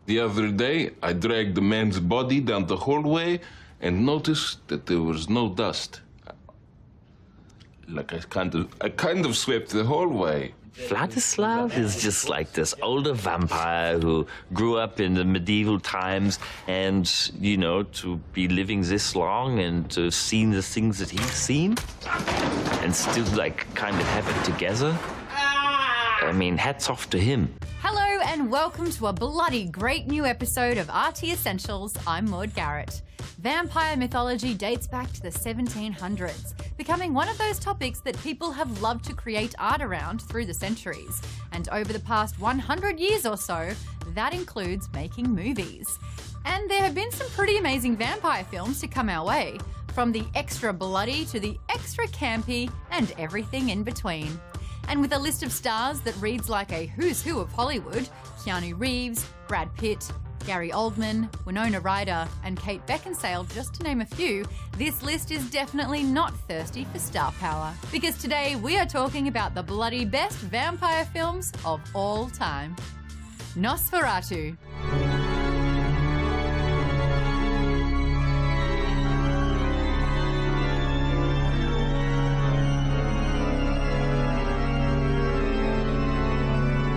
The other day, I dragged the man's body down the hallway and noticed that there was no dust. Like I kind of swept the hallway. Vladislav is just like this older vampire who grew up in the medieval times, and, you know, to be living this long and to seen the things that he's seen and still, like, kind of have it together. I mean, hats off to him. Hello and welcome to a bloody great new episode of RT Essentials. I'm Maud Garrett. Vampire mythology dates back to the 1700s, becoming one of those topics that people have loved to create art around through the centuries. And over the past 100 years or so, that includes making movies. And there have been some pretty amazing vampire films to come our way, from the extra bloody to the extra campy and everything in between. And with a list of stars that reads like a who's who of Hollywood, Keanu Reeves, Brad Pitt, Gary Oldman, Winona Ryder, and Kate Beckinsale, just to name a few, this list is definitely not thirsty for star power. Because today we are talking about the bloody best vampire films of all time. Nosferatu.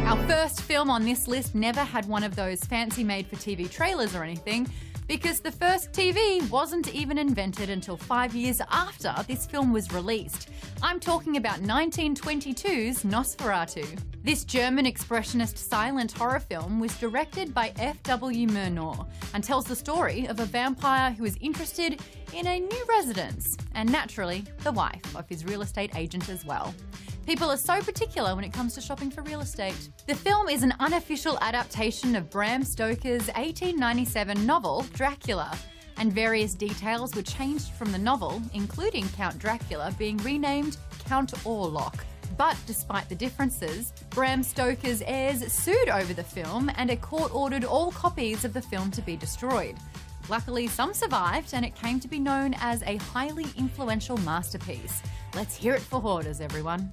Our first film on this list never had one of those fancy made-for-TV trailers or anything, because the first TV wasn't even invented until 5 years after this film was released. I'm talking about 1922's Nosferatu. This German expressionist silent horror film was directed by F.W. Murnau and tells the story of a vampire who is interested in a new residence, and naturally, the wife of his real estate agent as well. People are so particular when it comes to shopping for real estate. The film is an unofficial adaptation of Bram Stoker's 1897 novel, Dracula, and various details were changed from the novel, including Count Dracula being renamed Count Orlok. But despite the differences, Bram Stoker's heirs sued over the film, and a court ordered all copies of the film to be destroyed. Luckily, some survived, and it came to be known as a highly influential masterpiece. Let's hear it for hoarders, everyone.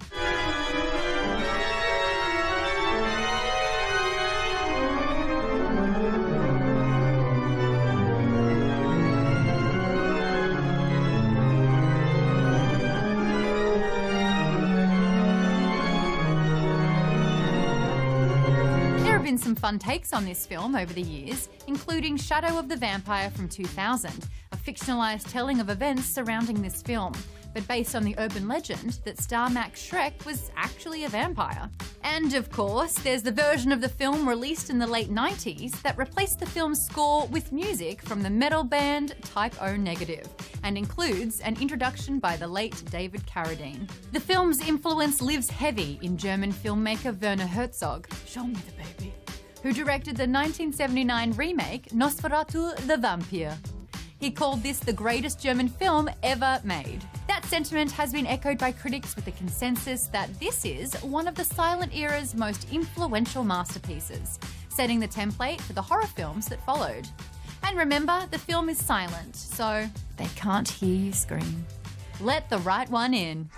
There have been some fun takes on this film over the years, including Shadow of the Vampire from 2000, a fictionalized telling of events surrounding this film, but based on the urban legend that star Max Schreck was actually a vampire. And of course, there's the version of the film released in the late 90s that replaced the film's score with music from the metal band Type O Negative, and includes an introduction by the late David Carradine. The film's influence lives heavy in German filmmaker Werner Herzog, show me the baby, who directed the 1979 remake Nosferatu the Vampire. He called this the greatest German film ever made. That sentiment has been echoed by critics with the consensus that this is one of the silent era's most influential masterpieces, setting the template for the horror films that followed. And remember, the film is silent, so they can't hear you scream. Let the right one in.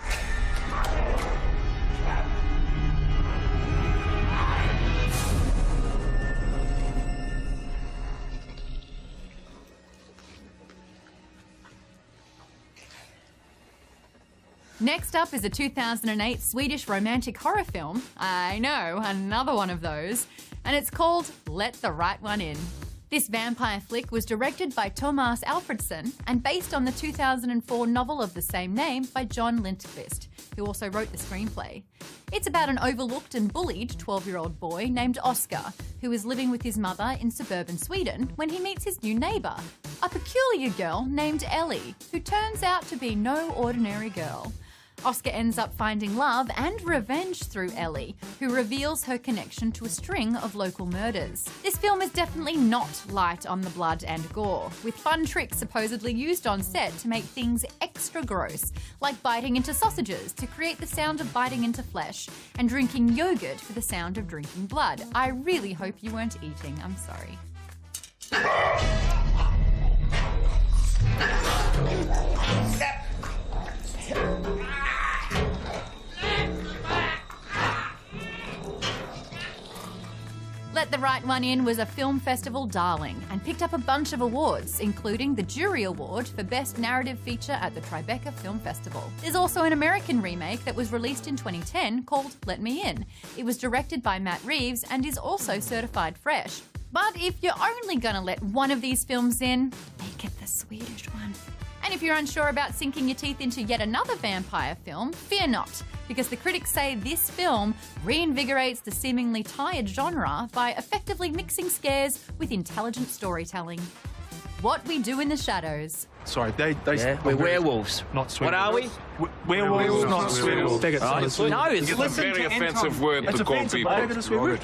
Next up is a 2008 Swedish romantic horror film. I know, another one of those. And it's called Let the Right One In. This vampire flick was directed by Tomas Alfredson and based on the 2004 novel of the same name by John Lindqvist, who also wrote the screenplay. It's about an overlooked and bullied 12-year-old boy named Oscar, who is living with his mother in suburban Sweden when he meets his new neighbour, a peculiar girl named Ellie, who turns out to be no ordinary girl. Oscar ends up finding love and revenge through Ellie, who reveals her connection to a string of local murders. This film is definitely not light on the blood and gore, with fun tricks supposedly used on set to make things extra gross, like biting into sausages to create the sound of biting into flesh, and drinking yogurt for the sound of drinking blood. I really hope you weren't eating, I'm sorry. Let Get the Right One In was a film festival darling and picked up a bunch of awards, including the Jury Award for Best Narrative Feature at the Tribeca Film Festival. There's also an American remake that was released in 2010 called Let Me In. It was directed by Matt Reeves and is also certified fresh. But if you're only gonna let one of these films in, make it the Swedish one. And if you're unsure about sinking your teeth into yet another vampire film, fear not, because the critics say this film reinvigorates the seemingly tired genre by effectively mixing scares with intelligent storytelling. What We Do in the Shadows. Sorry, We're werewolves. Not What are we? werewolves, not werewolves. No, it's It's a very offensive word to call people.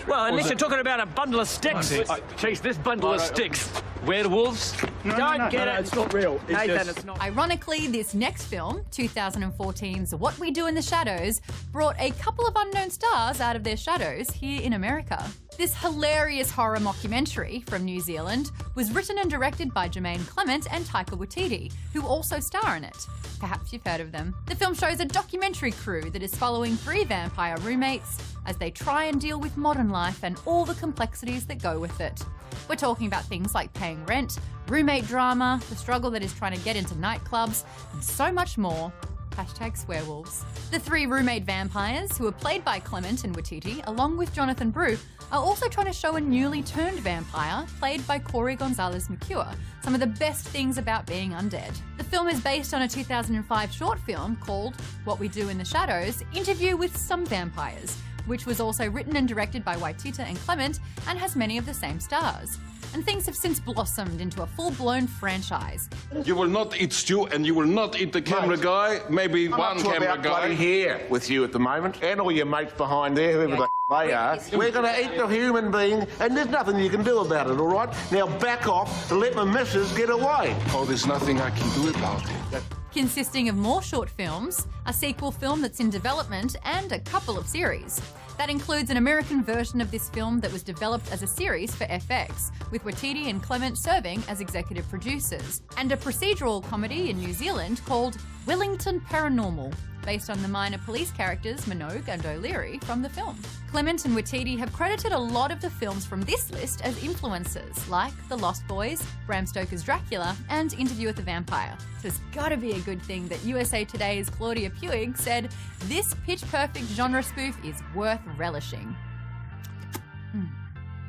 Well, unless you're talking about a bundle of sticks. Chase this bundle of sticks. Werewolves? Don't get it. It's not real. Nathan, it's not. Ironically, this next film, 2014's What We Do in the Shadows, brought a couple of unknown stars out of their shadows here in America. This hilarious horror mockumentary from New Zealand was written and directed by Jermaine Clement and Taika Waititi, who also star in it. Perhaps you've heard of them. The film shows a documentary crew that is following 3 vampire roommates as they try and deal with modern life and all the complexities that go with it. We're talking about things like paying rent, roommate drama, the struggle that is trying to get into nightclubs, and so much more. #swearwolves. The 3 roommate vampires, who are played by Clement and Waititi, along with Jonathan Brew, are also trying to show a newly turned vampire, played by Corey Gonzalez-McCure, some of the best things about being undead. The film is based on a 2005 short film called What We Do in the Shadows, Interview with Some Vampires, which was also written and directed by Waititi and Clement and has many of the same stars. And things have since blossomed into a full-blown franchise. You will not eat stew and you will not eat the camera guy. Maybe I'm one up to camera about bloody guy. here with you at the moment, and all your mates behind there, whoever the they are. We're going to eat the human being, and there's nothing you can do about it, all right? Now back off to let my missus get away. Oh, there's nothing I can do about it. Consisting of more short films, a sequel film that's in development, and a couple of series. That includes an American version of this film that was developed as a series for FX, with Waititi and Clement serving as executive producers, and a procedural comedy in New Zealand called Wellington Paranormal, based on the minor police characters Minogue and O'Leary from the film. Clement and Waititi have credited a lot of the films from this list as influences, like The Lost Boys, Bram Stoker's Dracula, and Interview with the Vampire. So it's gotta be a good thing that USA Today's Claudia Puig said, "This pitch-perfect genre spoof is worth relishing."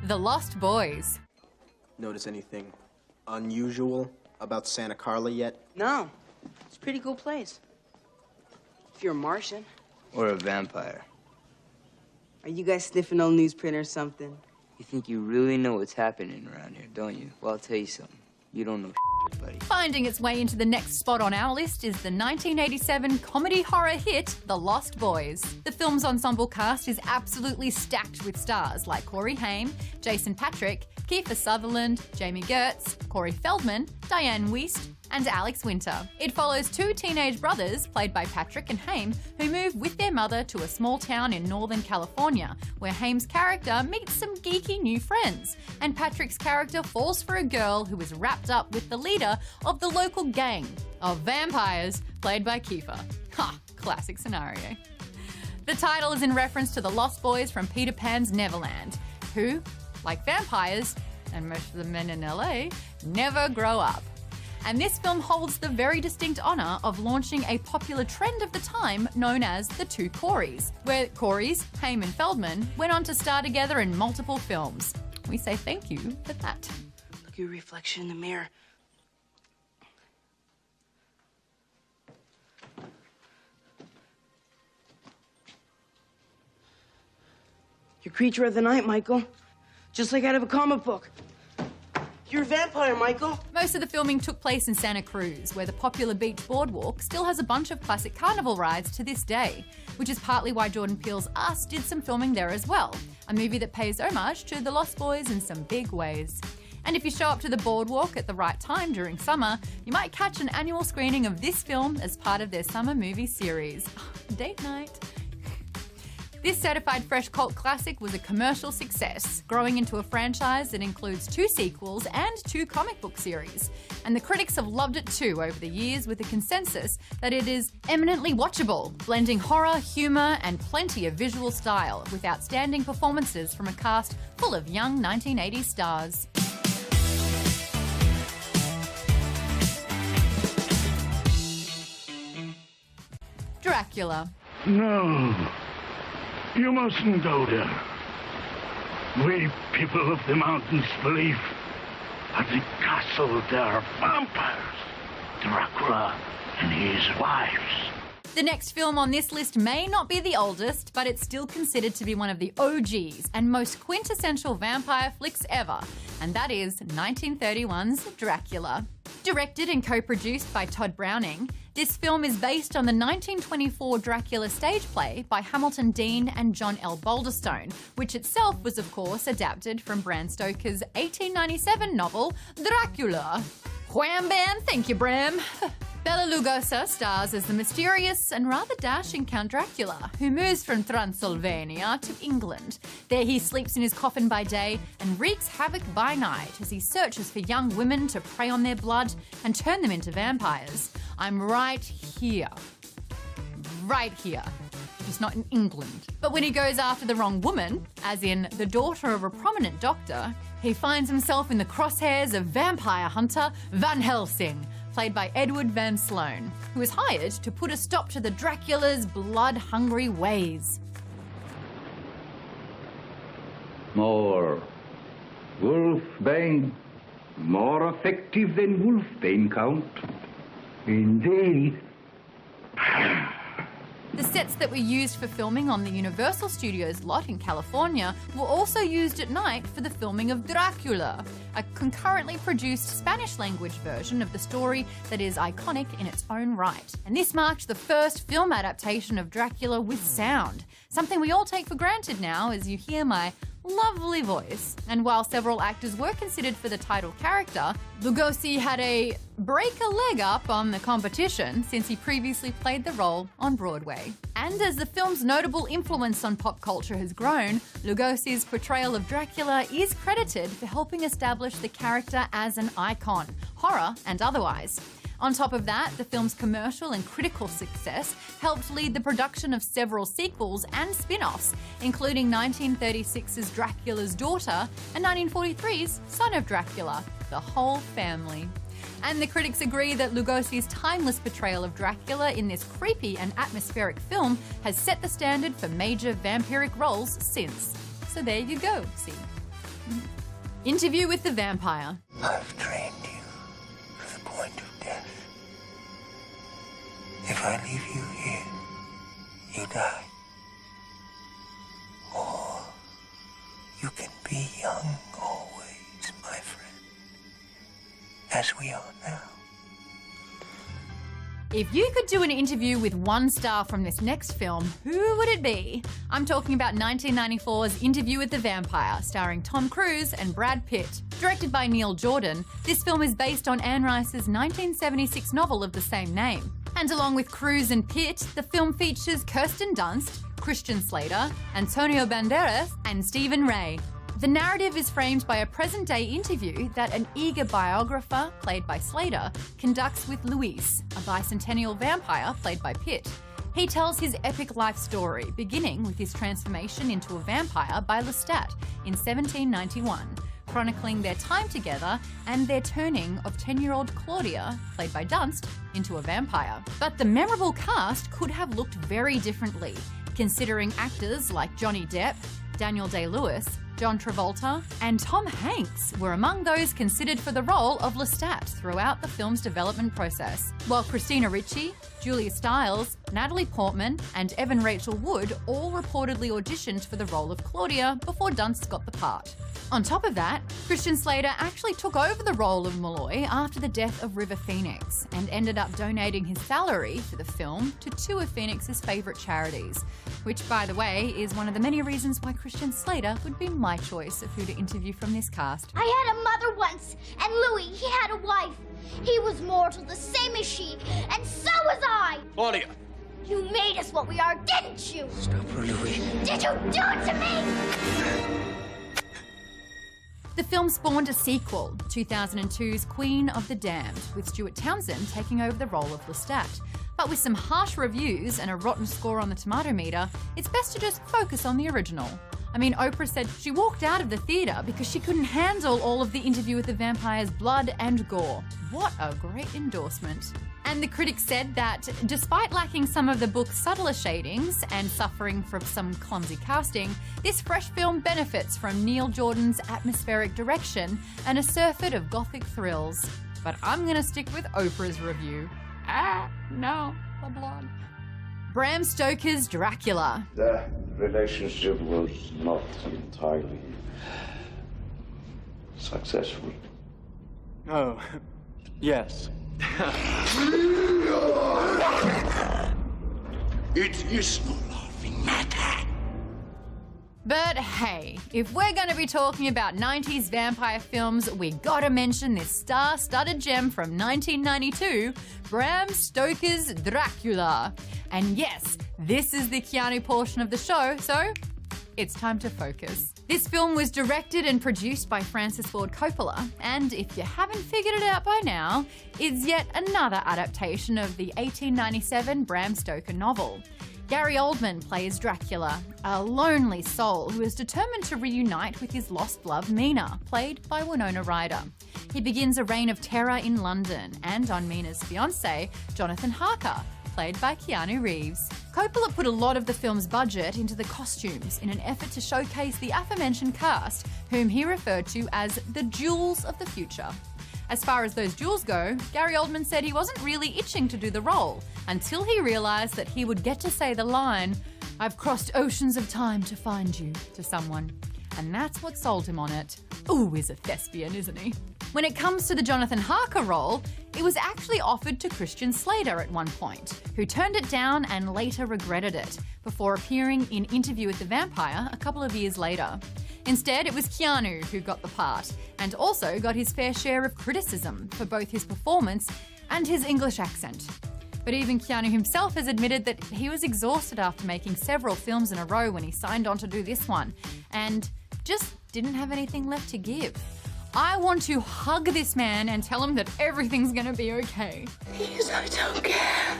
The Lost Boys. Notice anything unusual about Santa Carla yet? No. It's a pretty cool place. If you're a Martian. Or a vampire. Are you guys sniffing old newsprint or something? You think you really know what's happening around here, don't you? Well, I'll tell you something. You don't know shit, buddy. Finding its way into the next spot on our list is the 1987 comedy horror hit, The Lost Boys. The film's ensemble cast is absolutely stacked with stars like Corey Haim, Jason Patric, Kiefer Sutherland, Jamie Gertz, Corey Feldman, Diane Wiest, and Alex Winter. It follows 2 teenage brothers, played by Patrick and Haim, who move with their mother to a small town in Northern California, where Haim's character meets some geeky new friends, and Patrick's character falls for a girl who is wrapped up with the leader of the local gang of vampires, played by Kiefer. Ha! Classic scenario. The title is in reference to the Lost Boys from Peter Pan's Neverland, who, like vampires, and most of the men in LA, never grow up. And this film holds the very distinct honour of launching a popular trend of the time known as the 2 Coreys, where Coreys, Haim and Feldman, went on to star together in multiple films. We say thank you for that. Look at your reflection in the mirror. You're creature of the night, Michael. Just like out of a comic book. You're a vampire, Michael. Most of the filming took place in Santa Cruz, where the popular beach boardwalk still has a bunch of classic carnival rides to this day, which is partly why Jordan Peele's Us did some filming there as well, a movie that pays homage to The Lost Boys in some big ways. And if you show up to the boardwalk at the right time during summer, you might catch an annual screening of this film as part of their summer movie series. Date night. This certified fresh cult classic was a commercial success, growing into a franchise that includes 2 sequels and 2 comic book series. And the critics have loved it too over the years, with a consensus that it is eminently watchable, blending horror, humour and plenty of visual style, with outstanding performances from a cast full of young 1980s stars. Dracula. No, you mustn't go there. We people of the mountains believe at the castle there are vampires, Dracula and his wives. The next film on this list may not be the oldest, but it's still considered to be one of the OGs and most quintessential vampire flicks ever, and that is 1931's Dracula. Directed and co-produced by Todd Browning, this film is based on the 1924 Dracula stage play by Hamilton Dean and John L. Boulderstone, which itself was of course adapted from Bram Stoker's 1897 novel Dracula. Wham bam, thank you Bram. Bela Lugosi stars as the mysterious and rather dashing Count Dracula, who moves from Transylvania to England. There he sleeps in his coffin by day and wreaks havoc by night as he searches for young women to prey on their blood and turn them into vampires. I'm right here. Right here. Just not in England. But when he goes after the wrong woman, as in the daughter of a prominent doctor, he finds himself in the crosshairs of vampire hunter Van Helsing, played by Edward Van Sloan, who is hired to put a stop to the Dracula's blood-hungry ways. More wolfbane. More effective than wolfbane, Count. Indeed. The sets that were used for filming on the Universal Studios lot in California were also used at night for the filming of Dracula, a concurrently produced Spanish-language version of the story that is iconic in its own right. And this marked the first film adaptation of Dracula with sound, something we all take for granted now as you hear my lovely voice. And while several actors were considered for the title character, Lugosi had a break a leg up on the competition since he previously played the role on Broadway. And as the film's notable influence on pop culture has grown, Lugosi's portrayal of Dracula is credited for helping establish the character as an icon, horror and otherwise. On top of that, the film's commercial and critical success helped lead the production of several sequels and spin-offs, including 1936's Dracula's Daughter and 1943's Son of Dracula, the whole family. And the critics agree that Lugosi's timeless portrayal of Dracula in this creepy and atmospheric film has set the standard for major vampiric roles since. So there you go, see. Interview with the Vampire. I've trained you to the point of death. If I leave you here, you die. Or you can be young always, my friend, as we are now. If you could do an interview with one star from this next film, who would it be? I'm talking about 1994's Interview with the Vampire, starring Tom Cruise and Brad Pitt. Directed by Neil Jordan, this film is based on Anne Rice's 1976 novel of the same name. And along with Cruise and Pitt, the film features Kirsten Dunst, Christian Slater, Antonio Banderas, and Stephen Ray. The narrative is framed by a present-day interview that an eager biographer, played by Slater, conducts with Luis, a bicentennial vampire, played by Pitt. He tells his epic life story, beginning with his transformation into a vampire by Lestat in 1791, chronicling their time together and their turning of 10-year-old Claudia, played by Dunst, into a vampire. But the memorable cast could have looked very differently, considering actors like Johnny Depp, Daniel Day-Lewis, John Travolta, and Tom Hanks were among those considered for the role of Lestat throughout the film's development process, while Christina Ricci, Julia Stiles, Natalie Portman, and Evan Rachel Wood all reportedly auditioned for the role of Claudia before Dunst got the part. On top of that, Christian Slater actually took over the role of Malloy after the death of River Phoenix and ended up donating his salary for the film to 2 of Phoenix's favourite charities, which, by the way, is one of the many reasons why Christian Slater would be my choice of who to interview from this cast. I had a mother once, and Louis, he had a wife. He was mortal, the same as she, and so was I. Claudia, You made us what we are, didn't you? Stop her, Louis. Did you do it to me? The film spawned a sequel, 2002's Queen of the Damned, with Stuart Townsend taking over the role of Lestat. But with some harsh reviews and a rotten score on the tomato meter, it's best to just focus on the original. I mean, Oprah said she walked out of the theatre because she couldn't handle all of the Interview with the Vampire's blood and gore. What a great endorsement. And the critics said that despite lacking some of the book's subtler shadings and suffering from some clumsy casting, this fresh film benefits from Neil Jordan's atmospheric direction and a surfeit of gothic thrills. But I'm gonna stick with Oprah's review. No, the blood. Bram Stoker's Dracula. The relationship was not entirely successful. Oh, yes. It is no laughing matter. But hey, if we're going to be talking about 90s vampire films, we gotta mention this star-studded gem from 1992, Bram Stoker's Dracula. And yes, this is the Keanu portion of the show, so it's time to focus. This film was directed and produced by Francis Ford Coppola, and if you haven't figured it out by now, is yet another adaptation of the 1897 Bram Stoker novel. Gary Oldman plays Dracula, a lonely soul who is determined to reunite with his lost love Mina, played by Winona Ryder. He begins a reign of terror in London and on Mina's fiancé, Jonathan Harker, played by Keanu Reeves. Coppola put a lot of the film's budget into the costumes in an effort to showcase the aforementioned cast, whom he referred to as the jewels of the future. As far as those jewels go, Gary Oldman said he wasn't really itching to do the role until he realised that he would get to say the line, "I've crossed oceans of time to find you," to someone. And that's what sold him on it. Ooh, he's a thespian, isn't he? When it comes to the Jonathan Harker role, it was actually offered to Christian Slater at one point, who turned it down and later regretted it, before appearing in Interview with the Vampire a couple of years later. Instead, it was Keanu who got the part, and also got his fair share of criticism for both his performance and his English accent. But even Keanu himself has admitted that he was exhausted after making several films in a row when he signed on to do this one, and just didn't have anything left to give. I want to hug this man and tell him that everything's gonna be okay. Please, I don't care.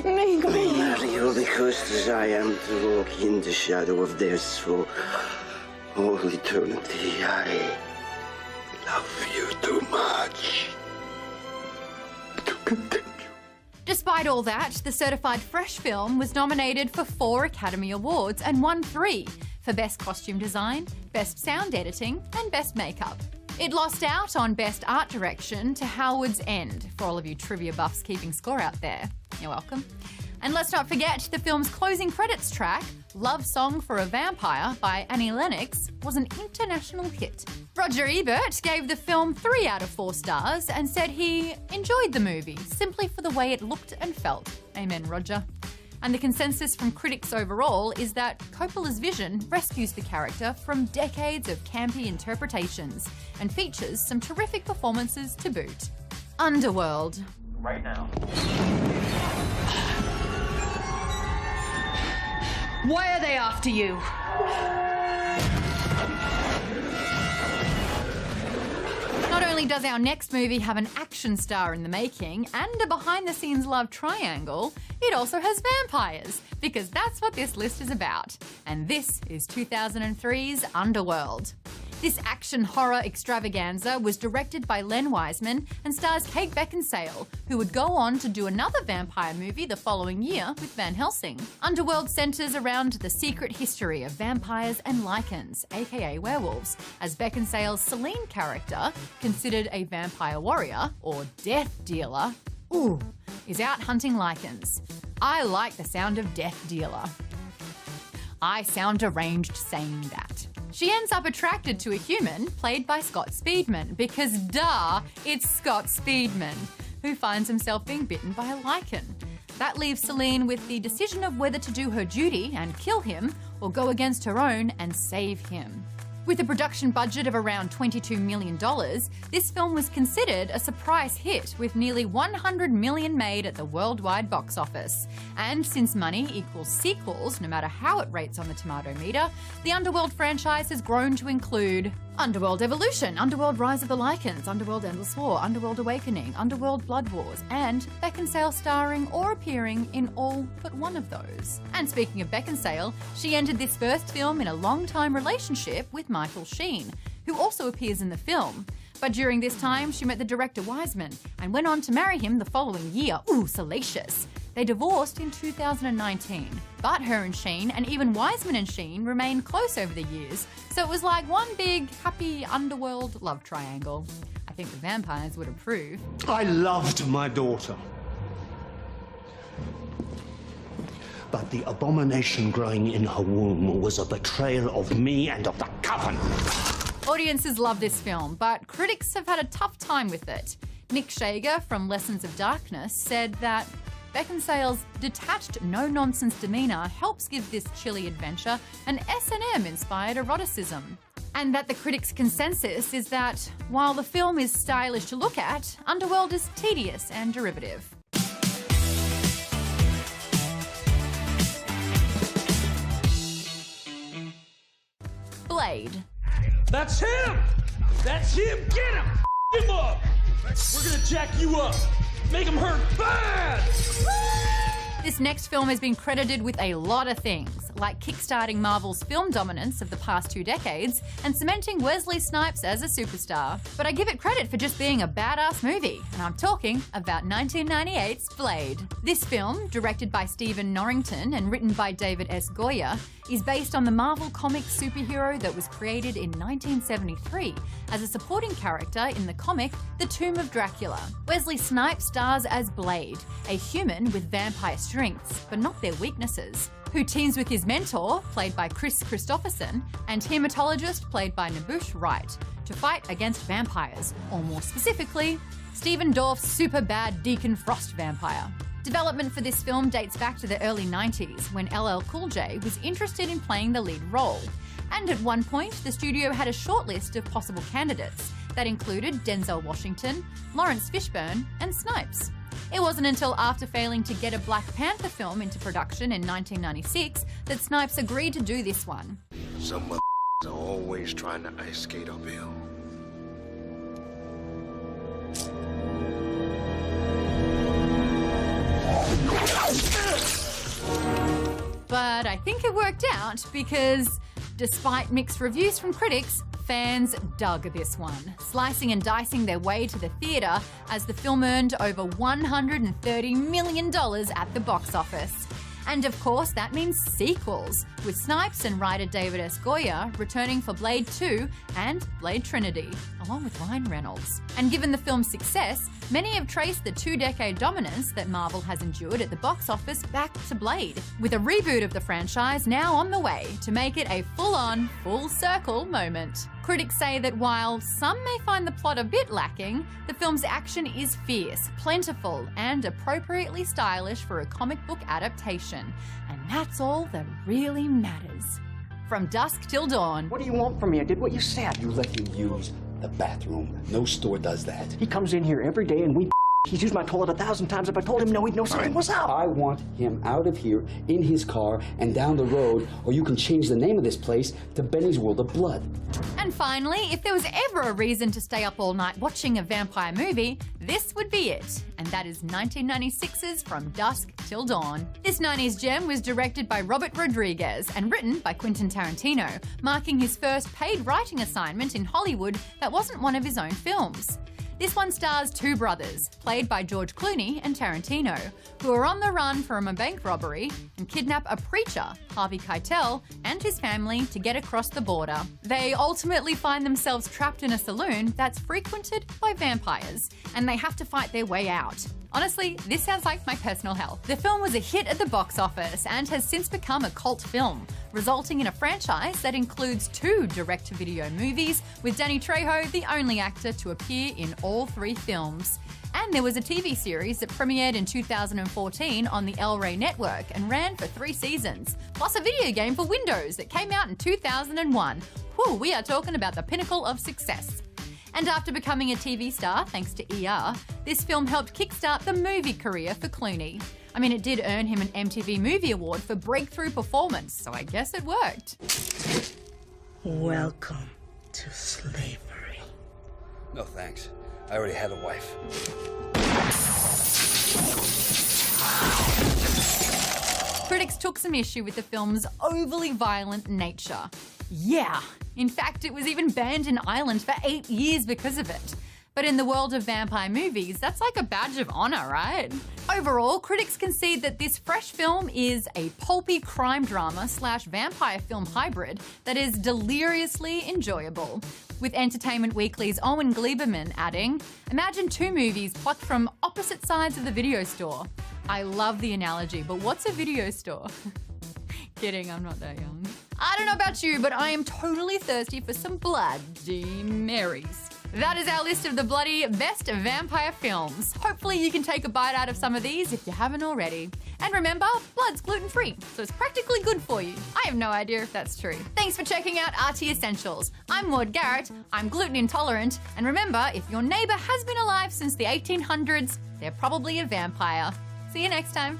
Make me marry you because as I am to walk in the shadow of death for all eternity. I love you too much to continue. Despite all that, the Certified Fresh film was nominated for 4 Academy Awards and won 3 for Best Costume Design, Best Sound Editing, and Best Makeup. It lost out on Best Art Direction to Howard's End, for all of you trivia buffs keeping score out there. You're welcome. And let's not forget the film's closing credits track, Love Song for a Vampire by Annie Lennox, was an international hit. Roger Ebert gave the film 3 out of 4 stars and said he enjoyed the movie simply for the way it looked and felt. Amen, Roger. And the consensus from critics overall is that Coppola's vision rescues the character from decades of campy interpretations and features some terrific performances to boot. Underworld. Right now. Why are they after you? Not only does our next movie have an action star in the making and a behind-the-scenes love triangle, it also has vampires, because that's what this list is about. And this is 2003's Underworld. This action horror extravaganza was directed by Len Wiseman and stars Kate Beckinsale, who would go on to do another vampire movie the following year with Van Helsing. Underworld centres around the secret history of vampires and lichens, aka werewolves, as Beckinsale's Celine character, considered a vampire warrior, or death dealer, is out hunting lichens. I like the sound of death dealer. I sound deranged saying that. She ends up attracted to a human, played by Scott Speedman, because duh, it's Scott Speedman, who finds himself being bitten by a lichen. That leaves Celine with the decision of whether to do her duty and kill him, or go against her own and save him. With a production budget of around $22 million, this film was considered a surprise hit, with nearly $100 million made at the worldwide box office. And since money equals sequels, no matter how it rates on the tomato meter, the Underworld franchise has grown to include Underworld Evolution, Underworld Rise of the Lycans, Underworld Endless War, Underworld Awakening, Underworld Blood Wars, and Beckinsale starring or appearing in all but one of those. And speaking of Beckinsale, she entered this first film in a long-time relationship with Michael Sheen, who also appears in the film. But during this time, she met the director Wiseman and went on to marry him the following year. Ooh, salacious. They divorced in 2019, but her and Sheen, and even Wiseman and Sheen, remained close over the years, so it was like one big, happy underworld love triangle. I think the vampires would approve. I loved my daughter. But the abomination growing in her womb was a betrayal of me and of the coven. Audiences love this film, but critics have had a tough time with it. Nick Shager from Lessons of Darkness said that Beckinsale's detached, no-nonsense demeanour helps give this chilly adventure an S&M-inspired eroticism. And that the critics' consensus is that, while the film is stylish to look at, Underworld is tedious and derivative. Blade. That's him! That's him! Get him! F him up! We're gonna jack you up! Make him hurt bad! This next film has been credited with a lot of things, like kickstarting Marvel's film dominance of the past 2 decades and cementing Wesley Snipes as a superstar. But I give it credit for just being a badass movie, and I'm talking about 1998's Blade. This film, directed by Stephen Norrington and written by David S. Goyer, is based on the Marvel Comics superhero that was created in 1973 as a supporting character in the comic The Tomb of Dracula. Wesley Snipes stars as Blade, a human with vampire strengths, but not their weaknesses, who teams with his mentor, played by Chris Christopherson, and hematologist, played by Nabush Wright, to fight against vampires, or more specifically, Stephen Dorff's super bad Deacon Frost vampire. Development for this film dates back to the early 90s, when LL Cool J was interested in playing the lead role. And at one point, the studio had a short list of possible candidates that included Denzel Washington, Lawrence Fishburne, and Snipes. It wasn't until after failing to get a Black Panther film into production in 1996 that Snipes agreed to do this one. Some are always trying to ice skate uphill. But I think it worked out because, despite mixed reviews from critics, fans dug this one, slicing and dicing their way to the theatre as the film earned over $130 million at the box office. And of course, that means sequels, with Snipes and writer David S. Goyer returning for Blade 2 and Blade Trinity, along with Ryan Reynolds. And given the film's success, many have traced the 2-decade dominance that Marvel has endured at the box office back to Blade, with a reboot of the franchise now on the way to make it a full-on, full-circle moment. Critics say that while some may find the plot a bit lacking, the film's action is fierce, plentiful, and appropriately stylish for a comic book adaptation. And that's all that really matters. From dusk till dawn. What do you want from me? I did what you said. You let him use the bathroom. No store does that. He comes in here every day and we he's used my toilet 1,000 times. If I told him no, he'd know something was up. I want him out of here, in his car, and down the road, or you can change the name of this place to Benny's World of Blood. And finally, if there was ever a reason to stay up all night watching a vampire movie, this would be it. And that is 1996's From Dusk Till Dawn. This 90s gem was directed by Robert Rodriguez and written by Quentin Tarantino, marking his first paid writing assignment in Hollywood that wasn't one of his own films. This one stars two brothers, played by George Clooney and Tarantino, who are on the run from a bank robbery and kidnap a preacher, Harvey Keitel, and his family to get across the border. They ultimately find themselves trapped in a saloon that's frequented by vampires, and they have to fight their way out. Honestly, this sounds like my personal hell. The film was a hit at the box office and has since become a cult film, resulting in a franchise that includes 2 direct-to-video movies, with Danny Trejo the only actor to appear in all 3 films. And there was a TV series that premiered in 2014 on the El Rey network and ran for 3 seasons, plus a video game for Windows that came out in 2001. Whew, we are talking about the pinnacle of success. And after becoming a TV star, thanks to ER, this film helped kickstart the movie career for Clooney. I mean, it did earn him an MTV Movie Award for breakthrough performance, so I guess it worked. Welcome to slavery. No thanks. I already had a wife. Critics took some issue with the film's overly violent nature. Yeah, in fact, it was even banned in Ireland for 8 years because of it. But in the world of vampire movies, that's like a badge of honor, right? Overall, critics concede that this fresh film is a pulpy crime drama / vampire film hybrid that is deliriously enjoyable. With Entertainment Weekly's Owen Gleiberman adding, imagine 2 movies plucked from opposite sides of the video store. I love the analogy, but what's a video store? Kidding, I'm not that young. I don't know about you, but I am totally thirsty for some Bloody Marys. That is our list of the bloody best vampire films. Hopefully you can take a bite out of some of these if you haven't already. And remember, blood's gluten-free, so it's practically good for you. I have no idea if that's true. Thanks for checking out RT Essentials. I'm Maud Garrett, I'm gluten intolerant, and remember, if your neighbour has been alive since the 1800s, they're probably a vampire. See you next time.